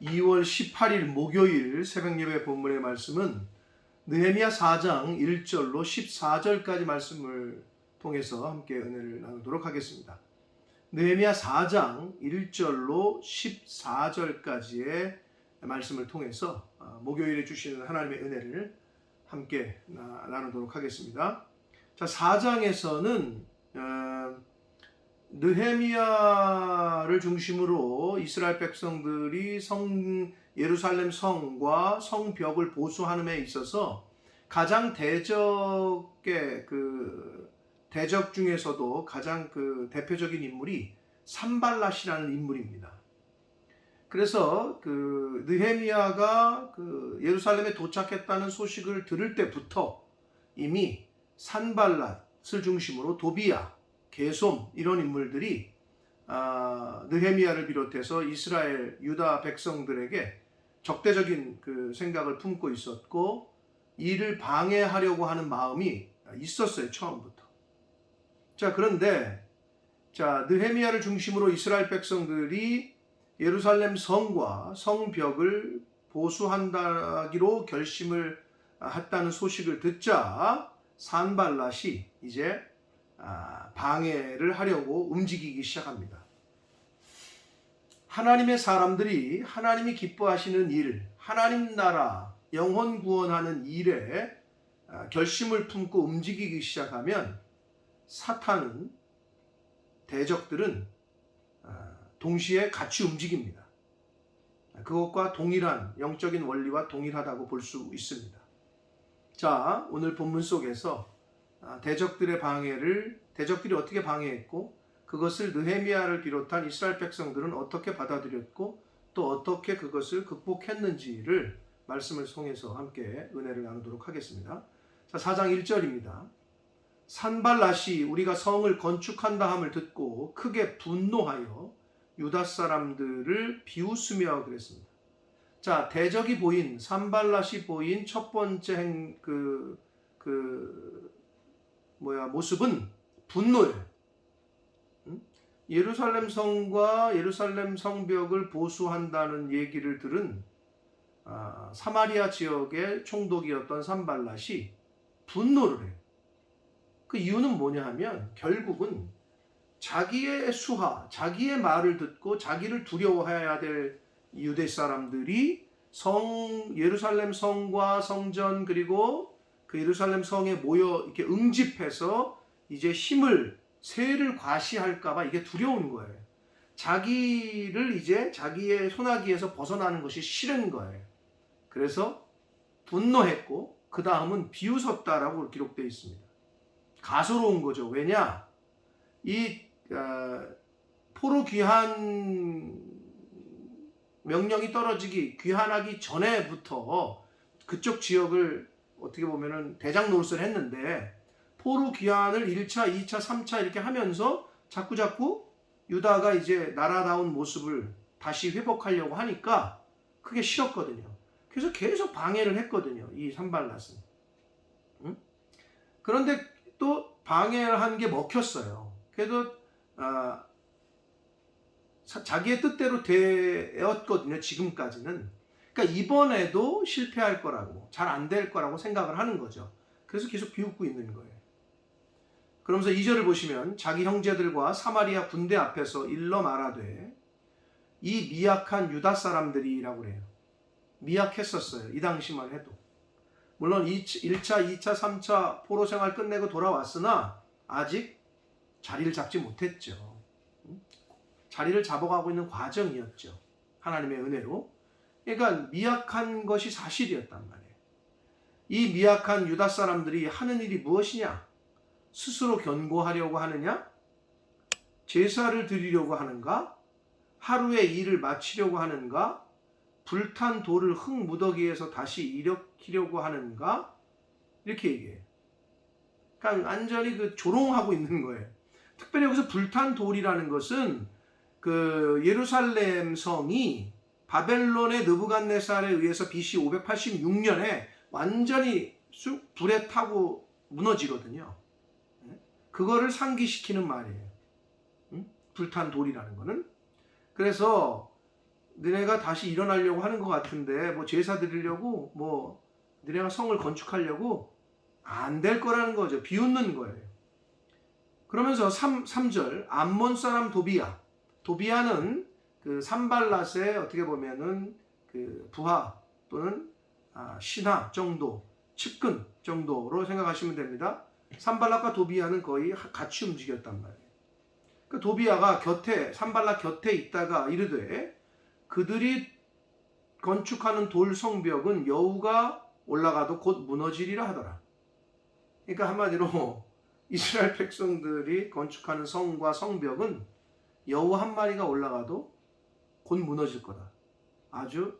2월 18일 목요일 새벽예배 본문의 말씀은 느헤미야 4장 1절로 14절까지 말씀을 통해서 함께 은혜를 나누도록 하겠습니다. 느헤미야 4장 1절로 14절까지의 말씀을 통해서 목요일에 주시는 하나님의 은혜를 함께 나누도록 하겠습니다. 자, 4장에서는 느헤미야를 중심으로 이스라엘 백성들이 예루살렘 성과 성벽을 보수하는 데 있어서 가장 대적 중에서도 가장 대표적인 인물이 산발랏이라는 인물입니다. 그래서 느헤미야가 예루살렘에 도착했다는 소식을 들을 때부터 이미 산발랏을 중심으로 도비야, 게솜 이런 인물들이 느헤미야를 비롯해서 이스라엘 유다 백성들에게 적대적인 생각을 품고 있었고 이를 방해하려고 하는 마음이 있었어요, 처음부터. 자, 그런데 느헤미야를 중심으로 이스라엘 백성들이 예루살렘 성과 성벽을 보수한다기로 결심을 했다는 소식을 듣자 산발랏이 이제 방해를 하려고 움직이기 시작합니다. 하나님의 사람들이 하나님이 기뻐하시는 일, 하나님 나라 영혼 구원하는 일에 결심을 품고 움직이기 시작하면 사탄은, 대적들은 동시에 같이 움직입니다. 그것과 동일한 영적인 원리와 동일하다고 볼 수 있습니다. 자, 오늘 본문 속에서 대적들의 대적들이 어떻게 방해했고 그것을 느헤미야를 비롯한 이스라엘 백성들은 어떻게 받아들였고 또 어떻게 그것을 극복했는지를 말씀을 통해서 함께 은혜를 나누도록 하겠습니다. 자, 4장 1절입니다. 산발랏이 우리가 성을 건축한다 함을 듣고 크게 분노하여 유다 사람들을 비웃으며 그랬습니다. 자, 대적이 보인, 산발랏이 보인 첫 번째 모습은 분노예요. 예루살렘 성과 예루살렘 성벽을 보수한다는 얘기를 들은 사마리아 지역의 총독이었던 산발랏이 분노를 해요. 그 이유는 뭐냐 하면 결국은 자기의 수하, 자기의 말을 듣고 자기를 두려워해야 될 유대 사람들이 예루살렘 성과 성전 그리고 그 예루살렘 성에 모여 이렇게 응집해서 이제 세를 과시할까봐 이게 두려운 거예요. 자기를 이제 자기의 손아귀에서 벗어나는 것이 싫은 거예요. 그래서 분노했고 그 다음은 비웃었다라고 기록되어 있습니다. 가소로운 거죠. 왜냐? 이 포로 귀환 명령이 떨어지기 귀환하기 전에부터 그쪽 지역을 어떻게 보면은 대장 노릇을 했는데 포로 귀환을 1차, 2차, 3차 이렇게 하면서 자꾸 유다가 이제 나라다운 모습을 다시 회복하려고 하니까 그게 싫었거든요. 그래서 계속 방해를 했거든요. 이 산발랏은. 그런데 또 방해를 한 게 먹혔어요. 그래도 자기의 뜻대로 되었거든요. 지금까지는. 그러니까 이번에도 실패할 거라고, 잘 안 될 거라고 생각을 하는 거죠. 그래서 계속 비웃고 있는 거예요. 그러면서 2절을 보시면 자기 형제들과 사마리아 군대 앞에서 일러 말하되 이 미약한 유다 사람들이라고 그래요. 미약했었어요. 이 당시만 해도. 물론 1차, 2차, 3차 포로 생활 끝내고 돌아왔으나 아직 자리를 잡지 못했죠. 자리를 잡아가고 있는 과정이었죠. 하나님의 은혜로. 그러니까 미약한 것이 사실이었단 말이에요. 이 미약한 유다 사람들이 하는 일이 무엇이냐? 스스로 견고하려고 하느냐? 제사를 드리려고 하는가? 하루의 일을 마치려고 하는가? 불탄 돌을 흙 무더기에서 다시 일으키려고 하는가? 이렇게 얘기해요. 그러니까 완전히 조롱하고 있는 거예요. 특별히 여기서 불탄 돌이라는 것은 예루살렘 성이 바벨론의 느부갓네살에 의해서 BC 586년에 완전히 불에 타고 무너지거든요. 그거를 상기시키는 말이에요. 불탄 돌이라는 거는. 그래서 너네가 다시 일어나려고 하는 것 같은데 뭐 제사 드리려고 뭐 너네가 성을 건축하려고 안 될 거라는 거죠. 비웃는 거예요. 그러면서 3절 암몬 사람 도비야. 도비야는 그 산발랏의 어떻게 보면은 그 부하 또는 신하 정도, 측근 정도로 생각하시면 됩니다. 산발랏과 도비야는 거의 같이 움직였단 말이에요. 그 도비야가 산발랏 곁에 있다가 이르되 그들이 건축하는 돌 성벽은 여우가 올라가도 곧 무너지리라 하더라. 그러니까 한마디로 이스라엘 백성들이 건축하는 성과 성벽은 여우 한 마리가 올라가도 곧 무너질 거다. 아주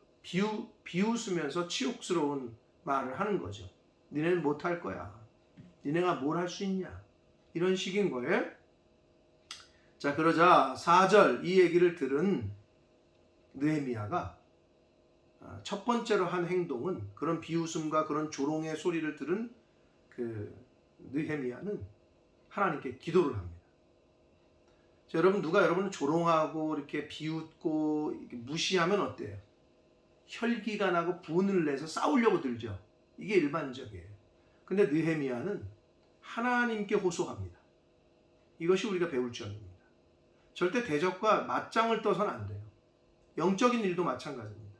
비웃으면서 치욕스러운 말을 하는 거죠. 니네는 못할 거야. 니네가 뭘 할 수 있냐. 이런 식인 거예요. 자, 그러자 4절 이 얘기를 들은 느헤미야가 첫 번째로 한 행동은 그런 비웃음과 그런 조롱의 소리를 들은 그 느헤미야는 하나님께 기도를 합니다. 자, 여러분 누가 여러분을 조롱하고 이렇게 비웃고 이렇게 무시하면 어때요? 혈기가 나고 분을 내서 싸우려고 들죠. 이게 일반적이에요. 근데 느헤미야는 하나님께 호소합니다. 이것이 우리가 배울 점입니다. 절대 대적과 맞짱을 떠서는 안 돼요. 영적인 일도 마찬가지입니다.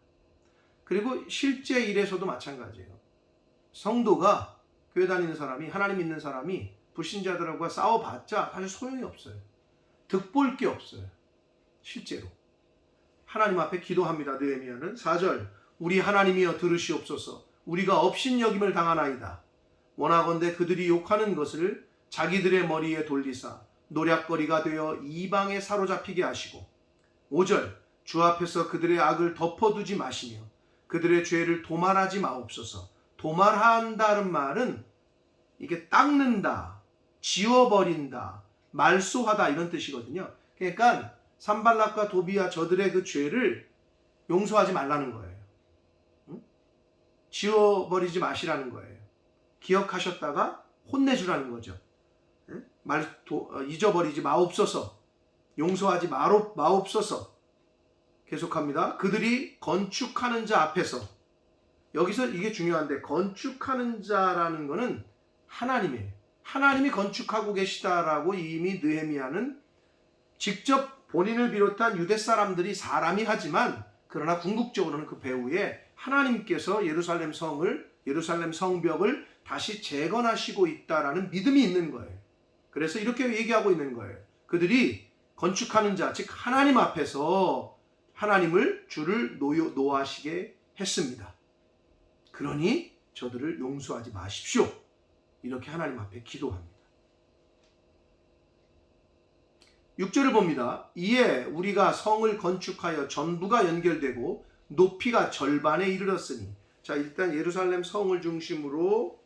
그리고 실제 일에서도 마찬가지예요. 성도가 교회 다니는 사람이 하나님 믿는 사람이 불신자들과 싸워봤자 사실 소용이 없어요. 득볼 게 없어요. 실제로. 하나님 앞에 기도합니다. 느헤미야는 4절 우리 하나님이여 들으시옵소서. 우리가 업신여김을 당하나이다. 원하건대 그들이 욕하는 것을 자기들의 머리에 돌리사 노략거리가 되어 이방에 사로잡히게 하시고 5절 주 앞에서 그들의 악을 덮어두지 마시며 그들의 죄를 도말하지 마옵소서. 도말한다는 말은 이게 닦는다, 지워버린다, 말소하다 이런 뜻이거든요. 그러니까 산발랏과 도비야 저들의 그 죄를 용서하지 말라는 거예요. 응? 지워버리지 마시라는 거예요. 기억하셨다가 혼내주라는 거죠. 응? 잊어버리지 마옵소서. 용서하지 마옵소서. 계속합니다. 그들이 건축하는 자 앞에서 여기서 이게 중요한데 건축하는 자라는 거는 하나님이에요. 하나님이 건축하고 계시다라고 이미 느헤미야는 직접 본인을 비롯한 유대 사람들이 사람이 하지만 그러나 궁극적으로는 그 배후에 하나님께서 예루살렘 성벽을 다시 재건하시고 있다라는 믿음이 있는 거예요. 그래서 이렇게 얘기하고 있는 거예요. 그들이 건축하는 자, 즉 하나님 앞에서 하나님을 주를 노하시게 했습니다. 그러니 저들을 용서하지 마십시오. 이렇게 하나님 앞에 기도합니다. 6절을 봅니다. 이에 우리가 성을 건축하여 전부가 연결되고 높이가 절반에 이르렀으니 자 일단 예루살렘 성을 중심으로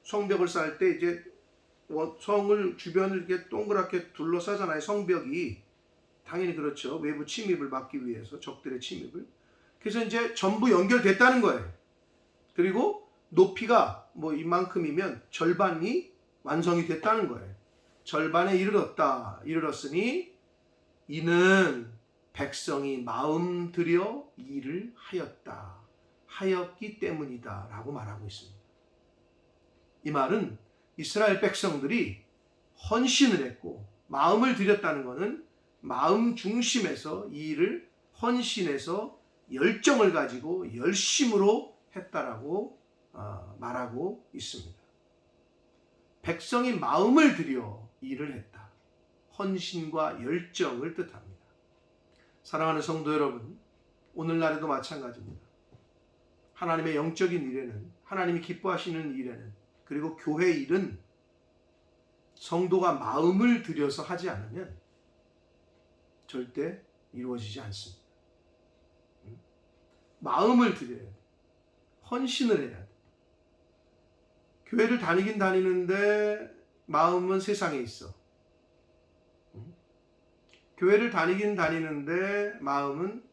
성벽을 쌓을 때 이제 성을 주변을 이렇게 동그랗게 둘러싸잖아요. 성벽이 당연히 그렇죠. 외부 침입을 막기 위해서 적들의 침입을. 그래서 이제 전부 연결됐다는 거예요. 그리고 높이가 뭐 이만큼이면 절반이 완성이 됐다는 거예요. 절반에 이르렀으니 이는 백성이 마음 들여 일을 하였기 때문이다 라고 말하고 있습니다. 이 말은 이스라엘 백성들이 헌신을 했고 마음을 들였다는 것은 마음 중심에서 이 일을 헌신해서 열정을 가지고 열심으로 했다라고 말하고 있습니다. 백성이 마음을 들여 일을 했다. 헌신과 열정을 뜻합니다. 사랑하는 성도 여러분, 오늘날에도 마찬가지입니다. 하나님의 영적인 일에는, 하나님이 기뻐하시는 일에는, 그리고 교회 일은 성도가 마음을 들여서 하지 않으면 절대 이루어지지 않습니다. 마음을 들여야 돼. 헌신을 해야 돼. 교회를 다니긴 다니는데 마음은 세상에 있어. 교회를 다니긴 다니는데 마음은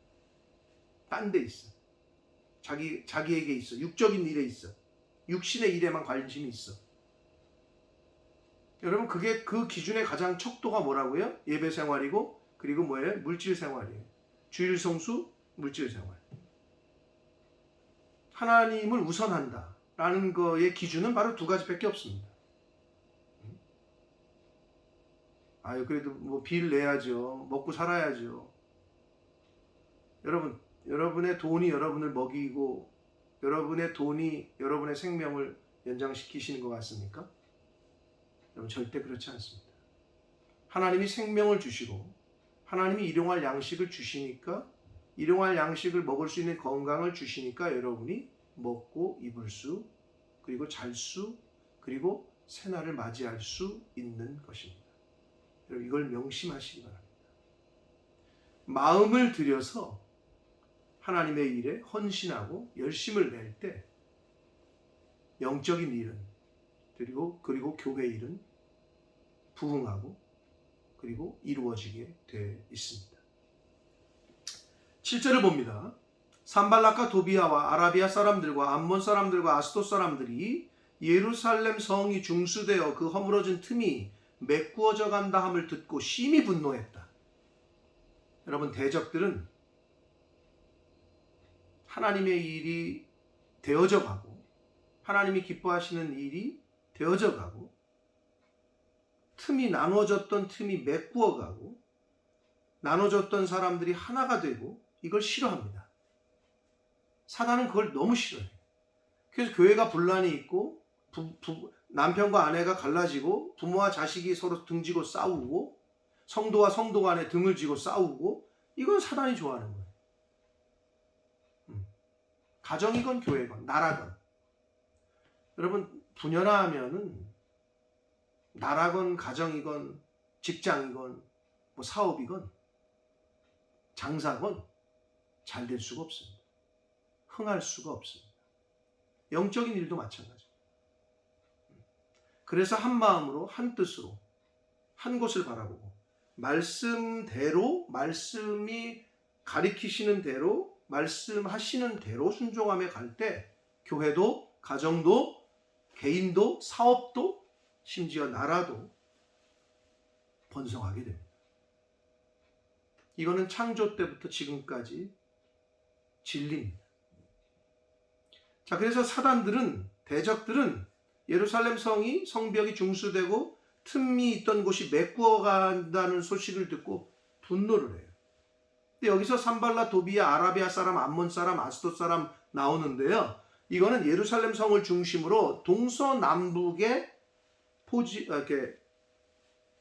딴 데 있어. 자기에게 있어. 육적인 일에 있어. 육신의 일에만 관심이 있어. 여러분 그게 그 기준의 가장 척도가 뭐라고요? 예배 생활이고 그리고 뭐예요? 물질 생활이에요. 주일 성수, 물질 생활. 하나님을 우선한다라는 거의 기준은 바로 두 가지밖에 없습니다. 아유, 그래도 뭐 빚 내야죠. 먹고 살아야죠. 여러분의 돈이 여러분을 먹이고 여러분의 돈이 여러분의 생명을 연장시키시는 것 같습니까? 여러분, 절대 그렇지 않습니다. 하나님이 생명을 주시고 하나님이 일용할 양식을 주시니까, 일용할 양식을 먹을 수 있는 건강을 주시니까 여러분이 먹고 입을 수, 그리고 잘 수, 그리고 새날을 맞이할 수 있는 것입니다. 여러분, 이걸 명심하시기 바랍니다. 마음을 들여서 하나님의 일에 헌신하고 열심을 낼 때 영적인 일은, 그리고 교회 일은 부흥하고 그리고 이루어지게 돼 있습니다. 7절을 봅니다. 산발락과 도비아와 아라비아 사람들과 암몬 사람들과 아스돗 사람들이 예루살렘 성이 중수되어 그 허물어진 틈이 메꾸어져 간다 함을 듣고 심히 분노했다. 여러분, 대적들은 하나님의 일이 되어져 가고 하나님이 기뻐하시는 일이 되어져 가고 틈이 나눠졌던 틈이 메꾸어 가고 나눠졌던 사람들이 하나가 되고 이걸 싫어합니다. 사단은 그걸 너무 싫어해요. 그래서 교회가 분란이 있고 남편과 아내가 갈라지고 부모와 자식이 서로 등지고 싸우고 성도와 성도 간에 등을 지고 싸우고, 이건 사단이 좋아하는 거예요. 가정이건 교회건 나라건. 여러분, 분열하면은 나라건 가정이건 직장이건 뭐 사업이건 장사건 잘 될 수가 없습니다. 흥할 수가 없습니다. 영적인 일도 마찬가지입니다. 그래서 한 마음으로 한 뜻으로 한 곳을 바라보고 말씀대로, 말씀이 가리키시는 대로, 말씀하시는 대로 순종하며 갈 때 교회도 가정도 개인도 사업도 심지어 나라도 번성하게 됩니다. 이거는 창조 때부터 지금까지 진리입니다. 자, 그래서 사단들은, 대적들은 예루살렘 성이, 성벽이 중수되고 틈이 있던 곳이 메꾸어 간다는 소식을 듣고 분노를 해요. 근데 여기서 산발라, 도비아, 아라비아 사람, 암몬 사람, 아스돗 사람 나오는데요. 이거는 예루살렘 성을 중심으로 동서남북에 이렇게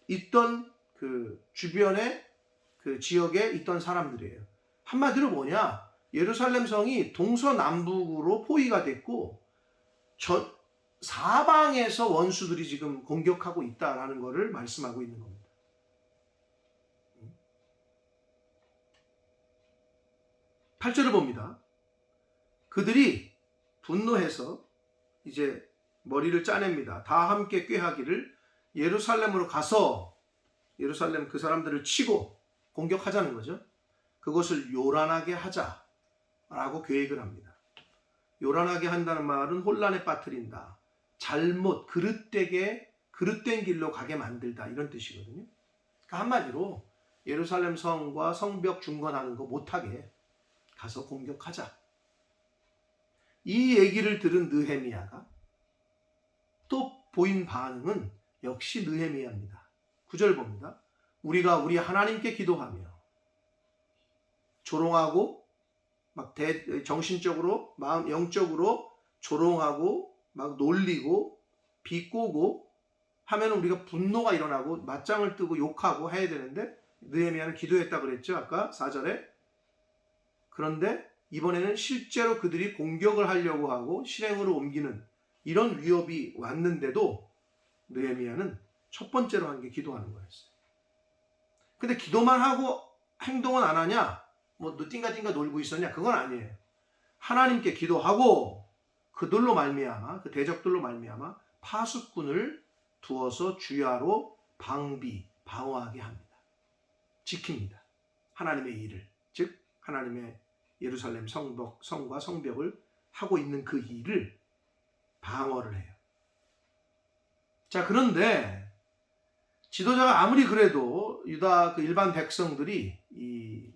있던 그 주변의 그 지역에 있던 사람들이에요. 한마디로 뭐냐? 예루살렘 성이 동서남북으로 포위가 됐고 사방에서 원수들이 지금 공격하고 있다라는 것을 말씀하고 있는 겁니다. (8절) 8절을 봅니다. 그들이 분노해서 이제 머리를 짜냅니다. 다 함께 꾀하기를 예루살렘으로 가서 예루살렘 그 사람들을 치고 공격하자는 거죠. 그것을 요란하게 하자라고 계획을 합니다. 요란하게 한다는 말은 혼란에 빠뜨린다, 잘못, 그릇된 길로 가게 만들다, 이런 뜻이거든요. 그러니까 한마디로 예루살렘 성과 성벽 중건하는 거 못하게 가서 공격하자. 이 얘기를 들은 느헤미야가 또 보인 반응은 역시 느헤미야입니다. 9절 봅니다. 우리가 우리 하나님께 기도하며 조롱하고 막 정신적으로, 마음, 영적으로 조롱하고 막 놀리고 비꼬고 하면 우리가 분노가 일어나고 맞짱을 뜨고 욕하고 해야 되는데, 느헤미야는 기도했다 그랬죠, 아까 4절에. 그런데 이번에는 실제로 그들이 공격을 하려고 하고 실행으로 옮기는 이런 위협이 왔는데도 느헤미야는 첫 번째로 한 게 기도하는 거였어요. 근데 기도만 하고 행동은 안 하냐? 뭐 띵가띵가 놀고 있었냐? 그건 아니에요. 하나님께 기도하고 그들로 말미암아, 그 대적들로 말미암아 파수꾼을 두어서 주야로 방어하게 합니다. 지킵니다. 하나님의 일을, 즉 하나님의 예루살렘 성과 성벽을 하고 있는 그 일을 방어를 해요. 자, 그런데 지도자가 아무리 그래도 유다 그 일반 백성들이 이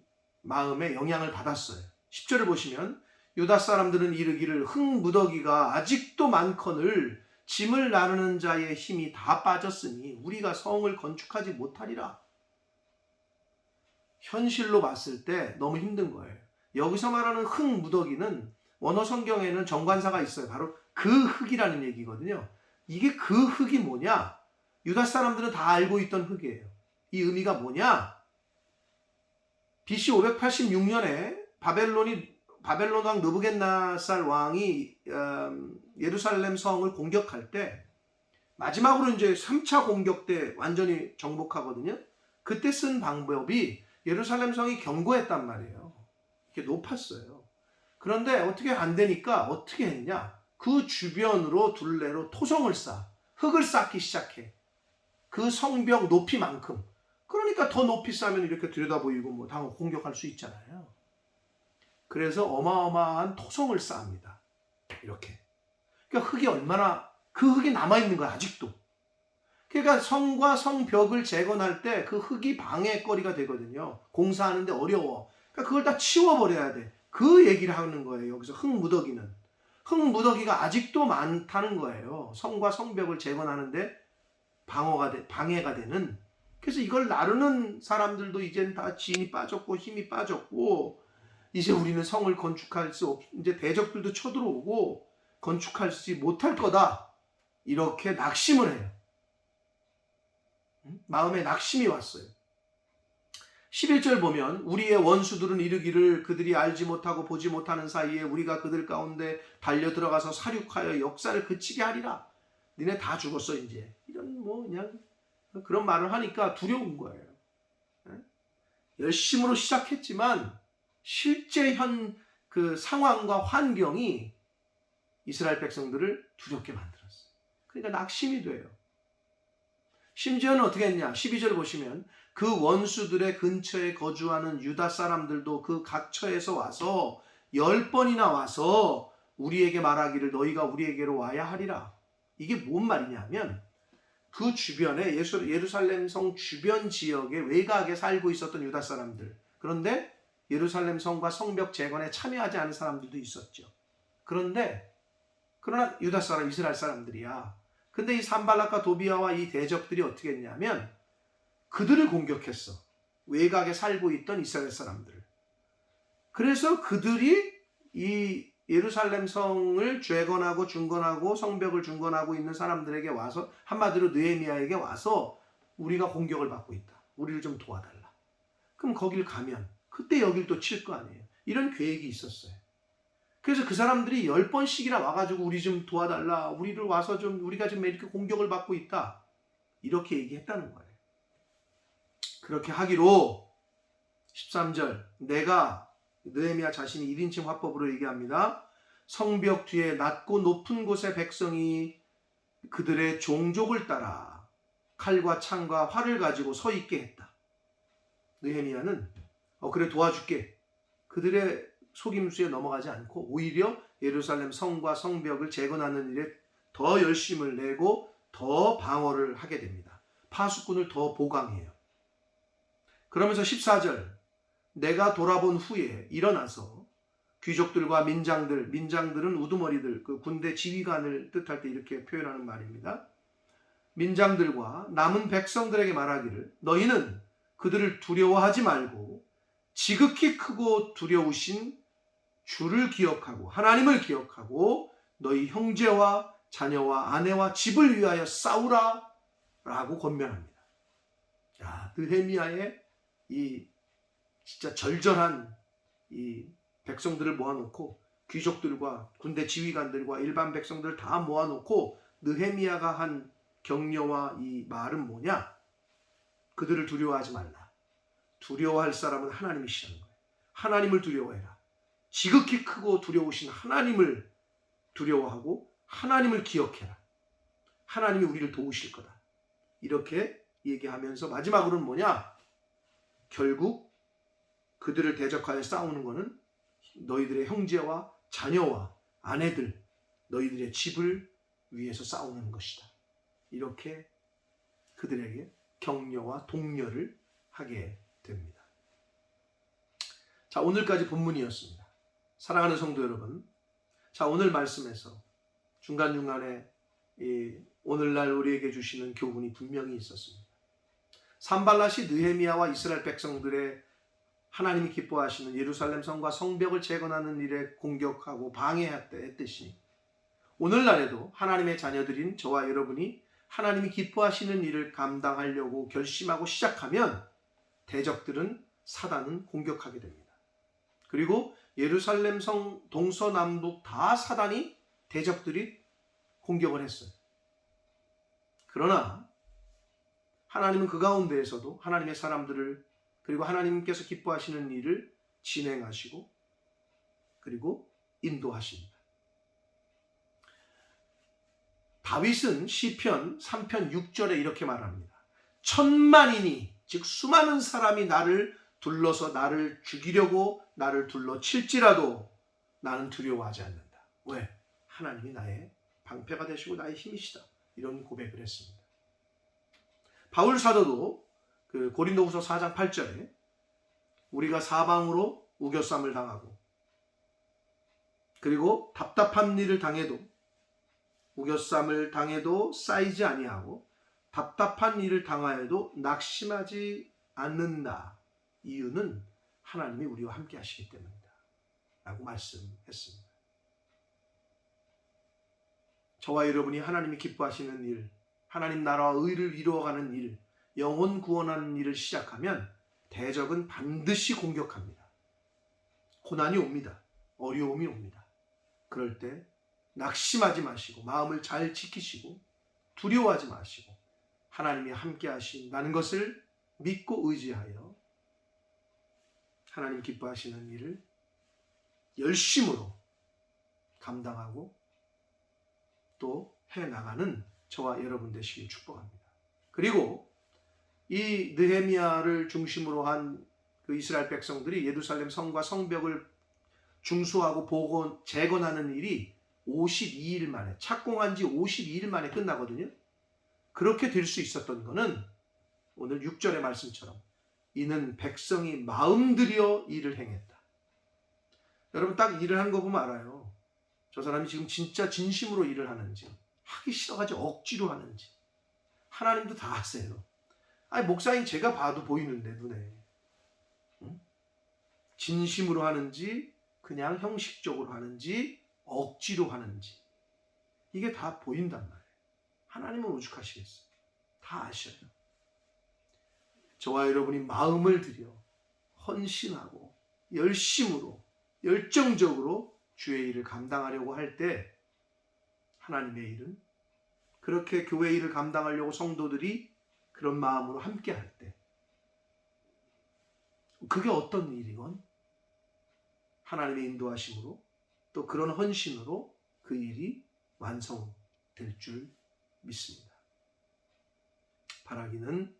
마음에 영향을 받았어요. 10절을 보시면 유다 사람들은 이르기를 흙무더기가 아직도 많거늘 짐을 나르는 자의 힘이 다 빠졌으니 우리가 성을 건축하지 못하리라. 현실로 봤을 때 너무 힘든 거예요. 여기서 말하는 흙무더기는 원어 성경에는 정관사가 있어요. 바로 그 흙이라는 얘기거든요. 이게 그 흙이 뭐냐? 유다 사람들은 다 알고 있던 흙이에요. 이 의미가 뭐냐? BC 586년에 바벨론 왕 느부갓네살 왕이 예루살렘 성을 공격할 때 마지막으로 이제 3차 공격 때 완전히 정복하거든요. 그때 쓴 방법이 예루살렘 성이 견고했단 말이에요. 이렇게 높았어요. 그런데 어떻게 안 되니까 어떻게 했냐? 그 주변으로 둘레로 토성을 쌓아 흙을 쌓기 시작해. 그 성벽 높이만큼. 그러니까 더 높이 쌓으면 이렇게 들여다보이고 뭐 당연 공격할 수 있잖아요. 그래서 어마어마한 토성을 쌓습니다. 이렇게. 그러니까 흙이 얼마나 그 흙이 남아있는 거야 아직도. 그러니까 성과 성벽을 재건할 때 그 흙이 방해거리가 되거든요. 공사하는데 어려워. 그러니까 그걸 다 치워버려야 돼. 그 얘기를 하는 거예요. 여기서 흙무더기는. 흙무더기가 아직도 많다는 거예요. 성과 성벽을 재건하는데 방해가 되는. 그래서 이걸 나르는 사람들도 이제는 다 진이 빠졌고 힘이 빠졌고 이제 우리는 성을 건축할 수 없, 이제 대적들도 쳐들어오고 건축하지 못할 거다. 이렇게 낙심을 해요. 마음에 낙심이 왔어요. 11절 보면 우리의 원수들은 이르기를 그들이 알지 못하고 보지 못하는 사이에 우리가 그들 가운데 달려 들어가서 살육하여 역사를 그치게 하리라. 니네 다 죽었어 이제. 이런 뭐 그냥 그런 말을 하니까 두려운 거예요. 열심으로 시작했지만 실제 그 상황과 환경이 이스라엘 백성들을 두렵게 만들었어요. 그러니까 낙심이 돼요. 심지어는 어떻게 했냐? 12절 보시면 그 원수들의 근처에 거주하는 유다 사람들도 그 각처에서 와서 10번이나 와서 우리에게 말하기를 너희가 우리에게로 와야 하리라. 이게 뭔 말이냐면 그 주변에 예루살렘 성 주변 지역에 외곽에 살고 있었던 유다 사람들. 그런데 예루살렘 성과 성벽 재건에 참여하지 않은 사람들도 있었죠. 그러나 유다 사람, 이스라엘 사람들이야. 근데 이 산발락과 도비아와 이 대적들이 어떻게 했냐면 그들을 공격했어. 외곽에 살고 있던 이스라엘 사람들을. 그래서 그들이 이 예루살렘 성을 재건하고 중건하고 성벽을 중건하고 있는 사람들에게 와서 한마디로 느헤미야에게 와서 우리가 공격을 받고 있다. 우리를 좀 도와달라. 그럼 거길 가면 그때 여길 또 칠 거 아니에요. 이런 계획이 있었어요. 그래서 그 사람들이 10번씩이나 와가지고 우리 좀 도와달라. 우리를 와서 좀 우리가 지금 이렇게 공격을 받고 있다. 이렇게 얘기했다는 거예요. 그렇게 하기로 13절 내가 느헤미야 자신이 1인칭 화법으로 얘기합니다. 성벽 뒤에 낮고 높은 곳의 백성이 그들의 종족을 따라 칼과 창과 활을 가지고 서 있게 했다. 느헤미야는 그래 도와줄게. 그들의 속임수에 넘어가지 않고 오히려 예루살렘 성과 성벽을 재건하는 일에 더 열심을 내고 더 방어를 하게 됩니다. 파수꾼을 더 보강해요. 그러면서 14절 내가 돌아본 후에 일어나서 귀족들과 민장들은 우두머리들, 그 군대 지휘관을 뜻할 때 이렇게 표현하는 말입니다. 민장들과 남은 백성들에게 말하기를 너희는 그들을 두려워하지 말고 지극히 크고 두려우신 주를 기억하고 하나님을 기억하고 너희 형제와 자녀와 아내와 집을 위하여 싸우라 라고 권면합니다. 자, 느헤미야의 이 진짜 절절한 이 백성들을 모아놓고 귀족들과 군대 지휘관들과 일반 백성들을 다 모아놓고 느헤미야가 한 격려와 이 말은 뭐냐? 그들을 두려워하지 말라. 두려워할 사람은 하나님이시라는 거예요. 하나님을 두려워해라. 지극히 크고 두려우신 하나님을 두려워하고 하나님을 기억해라. 하나님이 우리를 도우실 거다. 이렇게 얘기하면서 마지막으로는 뭐냐? 결국 그들을 대적하여 싸우는 것은 너희들의 형제와 자녀와 아내들, 너희들의 집을 위해서 싸우는 것이다. 이렇게 그들에게 격려와 독려를 하게 됩니다. 자, 오늘까지 본문이었습니다. 사랑하는 성도 여러분, 자, 오늘 말씀에서 중간중간에 오늘날 우리에게 주시는 교훈이 분명히 있었습니다. 산발랏이 느헤미야와 이스라엘 백성들의 하나님이 기뻐하시는 예루살렘 성과 성벽을 재건하는 일에 공격하고 방해했듯이 오늘날에도 하나님의 자녀들인 저와 여러분이 하나님이 기뻐하시는 일을 감당하려고 결심하고 시작하면 대적들은 사단은 공격하게 됩니다. 그리고 예루살렘 성 동서남북 다 사단이 대적들이 공격을 했어요. 그러나 하나님은 그 가운데에서도 하나님의 사람들을 그리고 하나님께서 기뻐하시는 일을 진행하시고 그리고 인도하십니다. 다윗은 시편 3편 6절에 이렇게 말합니다. 천만인이 즉 수많은 사람이 나를 둘러서 나를 죽이려고 나를 둘러 칠지라도 나는 두려워하지 않는다. 왜? 하나님이 나의 방패가 되시고 나의 힘이시다. 이런 고백을 했습니다. 바울 사도도 그 고린도후서 4장 8절에 우리가 사방으로 우겨쌈을 당하고 그리고 답답한 일을 당해도 우겨쌈을 당해도 쌓이지 아니하고 답답한 일을 당하여도 낙심하지 않는다. 이유는 하나님이 우리와 함께 하시기 때문이다. 라고 말씀했습니다. 저와 여러분이 하나님이 기뻐하시는 일, 하나님 나라와 의를 이루어가는 일, 영혼 구원하는 일을 시작하면 대적은 반드시 공격합니다. 고난이 옵니다. 어려움이 옵니다. 그럴 때 낙심하지 마시고 마음을 잘 지키시고 두려워하지 마시고 하나님이 함께 하신다는 것을 믿고 의지하여 하나님 기뻐하시는 일을 열심으로 감당하고 또 해나가는 저와 여러분 되시길 축복합니다. 그리고 이 느헤미야를 중심으로 한 그 이스라엘 백성들이 예루살렘 성과 성벽을 중수하고 재건하는 일이 52일 만에, 착공한 지 52일 만에 끝나거든요. 그렇게 될 수 있었던 것은 오늘 6절의 말씀처럼 이는 백성이 마음들여 일을 행했다. 여러분 딱 일을 한 거 보면 알아요. 저 사람이 지금 진짜 진심으로 일을 하는지, 하기 싫어가지고 억지로 하는지. 하나님도 다 아세요. 아니 목사님 제가 봐도 보이는데 눈에. 응? 진심으로 하는지 그냥 형식적으로 하는지 억지로 하는지 이게 다 보인단 말이에요. 하나님은 오죽하시겠어요. 다 아셔요. 저와 여러분이 마음을 들여 헌신하고 열심으로 열정적으로 주의 일을 감당하려고 할 때 하나님의 일은 그렇게 교회 일을 감당하려고 성도들이 그런 마음으로 함께 할 때 그게 어떤 일이건 하나님의 인도하심으로 또 그런 헌신으로 그 일이 완성될 줄 믿습니다. 바라기는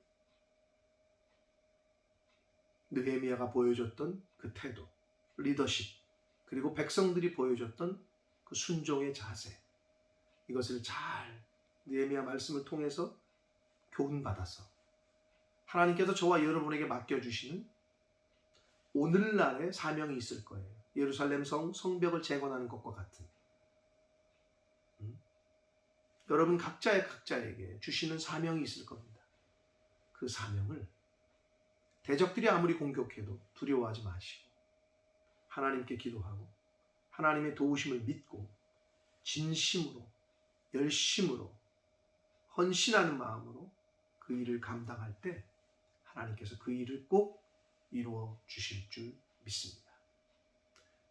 느헤미야가 보여줬던 그 태도, 리더십, 그리고 백성들이 보여줬던 그 순종의 자세, 이것을 잘 느헤미야 말씀을 통해서 교훈받아서 하나님께서 저와 여러분에게 맡겨주시는 오늘날의 사명이 있을 거예요. 예루살렘 성벽을 재건하는 것과 같은. 여러분 각자에게 주시는 사명이 있을 겁니다. 그 사명을 대적들이 아무리 공격해도 두려워하지 마시고 하나님께 기도하고 하나님의 도우심을 믿고 진심으로 열심으로 헌신하는 마음으로 그 일을 감당할 때 하나님께서 그 일을 꼭 이루어 주실 줄 믿습니다.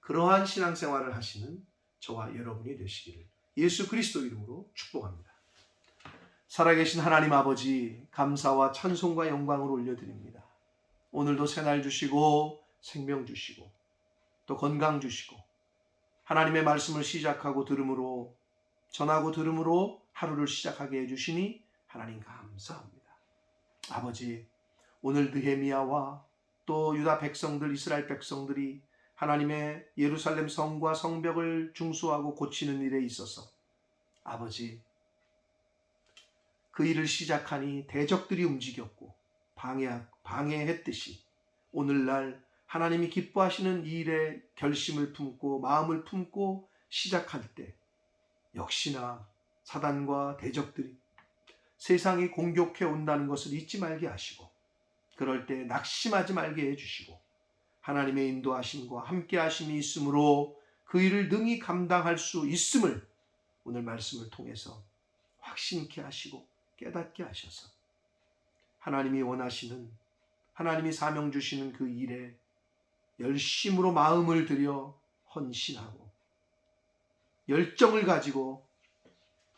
그러한 신앙생활을 하시는 저와 여러분이 되시기를 예수 그리스도 이름으로 축복합니다. 살아계신 하나님 아버지, 감사와 찬송과 영광을 올려드립니다. 오늘도 새날 주시고 생명 주시고 또 건강 주시고 하나님의 말씀을 시작하고 들음으로 전하고 들음으로 하루를 시작하게 해주시니 하나님 감사합니다. 아버지, 오늘 느헤미야와 또 유다 백성들, 이스라엘 백성들이 하나님의 예루살렘 성과 성벽을 중수하고 고치는 일에 있어서 아버지, 그 일을 시작하니 대적들이 움직였고 방해했듯이 오늘날 하나님이 기뻐하시는 이 일에 결심을 품고 마음을 품고 시작할 때 역시나 사단과 대적들이 세상이 공격해 온다는 것을 잊지 말게 하시고, 그럴 때 낙심하지 말게 해주시고, 하나님의 인도하심과 함께 하심이 있으므로 그 일을 능히 감당할 수 있음을 오늘 말씀을 통해서 확신케 하시고 깨닫게 하셔서 하나님이 원하시는, 하나님이 사명 주시는 그 일에 열심으로 마음을 들여 헌신하고 열정을 가지고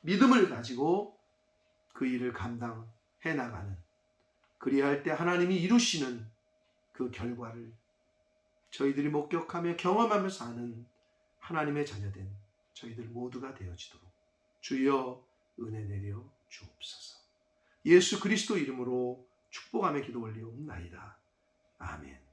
믿음을 가지고 그 일을 감당해 나가는, 그리할 때 하나님이 이루시는 그 결과를 저희들이 목격하며 경험하며 사는 하나님의 자녀된 저희들 모두가 되어지도록 주여 은혜 내려 주옵소서. 예수 그리스도 이름으로 축복하며 기도 올리옵나이다. 아멘.